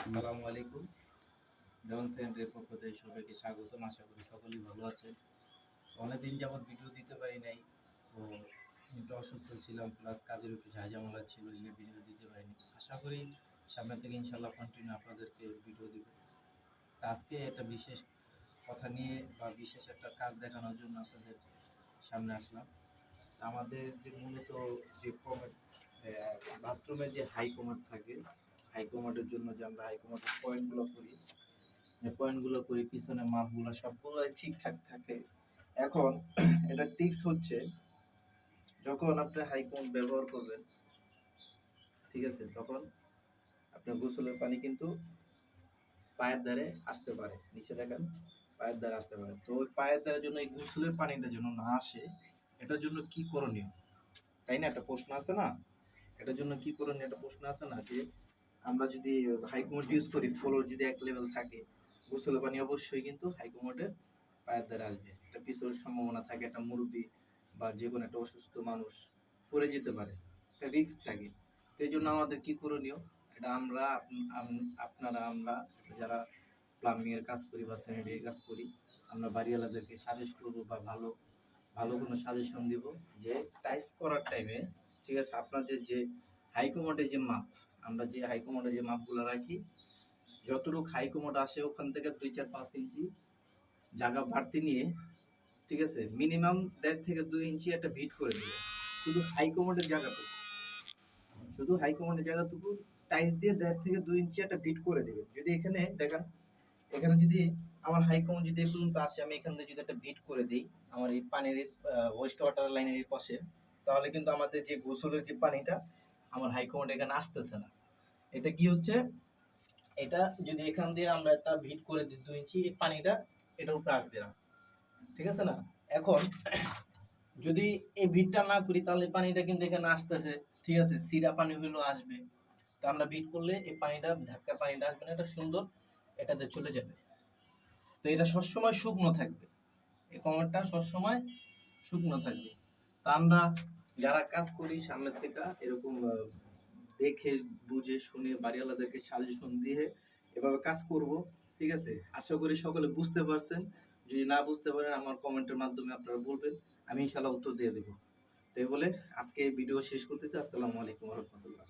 আসসালামু আলাইকুম। দেওয়ান সেন্টারের পক্ষ থেকে সবাইকে স্বাগতম। আশা করি সকলেই ভালো আছেন। অনেকদিন যাবৎ ভিডিও দিতে পারি নাই, তো একটু অসুস্থ ছিলাম, প্লাস কাজের একটু ঝামেলা ছিল, এই নিয়ে ভিডিও দিতে পারিনি। আশা করি সামনে থেকে ইনশাল্লাহ কন্টিনিউ আপনাদেরকে ভিডিও দিব। আজকে একটা বিশেষ কথা নিয়ে বা বিশেষ একটা কাজ দেখানোর জন্য আপনাদের সামনে আসলাম। আমাদের যে মূলত যে বাথরুমের যে হাই কমান্ড থাকে, হাই কমান্ডের জন্য যে আমরা হাই কমান্ডের পয়েন্টগুলো করি, পিছনে মাপগুলো সবগুলো ঠিকঠাক থাকে। এখন এটা টিক্স হচ্ছে, যখন আপনি হাই কমান্ড ব্যবহার করবেন, ঠিক আছে, তখন আপনার গোসলের পানি কিন্তু পায়ের দ্বারে আসতে পারে। নিচে দেখেন, পায়ের দ্বারে আসতে পারে। তো ওই পায়ের দ্বারের জন্য এই গোসলের পানিটা যেন না আসে, এটার জন্য কি করণীয়, তাই না? একটা প্রশ্ন আছে না, এটার জন্য কি করণীয়, একটা প্রশ্ন আছে না, যে আমরা যদি হাই কমান্ড ইউজ করি, ফ্লোর যদি এক লেভেল থাকে, গোসলের পানি অবশ্যই কিন্তু হাই কমান্ডের পায়ের দ্বারা আসবে। একটা পিছনের সম্ভাবনা থাকে, একটা মুরব্বী বা যে কোনো একটা অসুস্থ মানুষ পড়ে যেতে পারে, একটা রিস্ক থাকে। তো এই জন্য আমাদের কি করণীয়, এটা আমরা আমরা যারা প্লাম্বিং এর কাজ করি বা স্যানিটারি কাজ করি, আমরা বাড়িওয়ালাদেরকে সাজেস্ট করবো বা ভালো ভালো কোনো সাজেশন দিব, যে টাইস করার টাইমে, ঠিক আছে, আপনাদের যে হাই কমান্ডের যে মাপ, আমরা যে হাই কমান্ডের যে মাপগুলো রাখি, যতটুকু হাই কমান্ড আসে ওখান থেকে 2-4-5 ইঞ্চি জায়গা বাড়তি নিয়ে, ঠিক আছে, মিনিমাম 1.5 থেকে 2 ইঞ্চি একটা ভিট করে দেবে। শুধু হাই কমান্ডের জায়গাটুকু, শুধু হাই কমান্ডের জায়গাটুকু টাইস দিয়ে 1.5 থেকে 2 ইঞ্চি একটা ভিট করে দেবে। যদি এখানে দেখেন, এখানে যদি আমার হাই কমান্ড যদি এই পর্যন্ত আসে, আমি এখান থেকে যদি একটা ভিট করে দিই আমার এই পানির ওয়েস্ট ওয়াটার লাইনের পাশে, তাহলে কিন্তু আমাদের যে গোসলের যে পানিটা আমার হাই কমান্ড এখানে আসতেছে না। এটা কি হচ্ছে, এটা যদি এখান দিয়ে আমরা একটা ভিট করে দিই 2 ইঞ্চি, এই পানিটা এটার উপরে আসবে না, ঠিক আছে না? এখন যদি এই ভিটটা না করি, তাহলে পানিটা কিন্তু এখানে আসতেছে, ঠিক আছে, সিরা পানি হইলেও আসবে। তো আমরা ভিট করলে এই পানিটা, ধাক্কা পানিটা আসবে না, এটা সুন্দর এটাতে চলে যাবে। তো এটা সবসময় শুকনো থাকবে, এই কমান্ডটা সবসময় শুকনো থাকবে। তা আমরা যারা কাজ করি সামনের থেকে এরকম দেখে বুঝে শুনে বাড়িওয়ালাদেরকে সাজেশন দিয়ে এভাবে কাজ করব, ঠিক আছে। আশা করি সকলে বুঝতে পারছেন। যদি না বুঝতে পারেন আমার কমেন্টের মাধ্যমে আপনারা বলবেন, আমি ইনশাআল্লাহ উত্তর দিয়ে দেবো। তাই বলে আজকে ভিডিও শেষ করতেছি। আসসালামু আলাইকুম ওয়া রাহমাতুল্লাহ।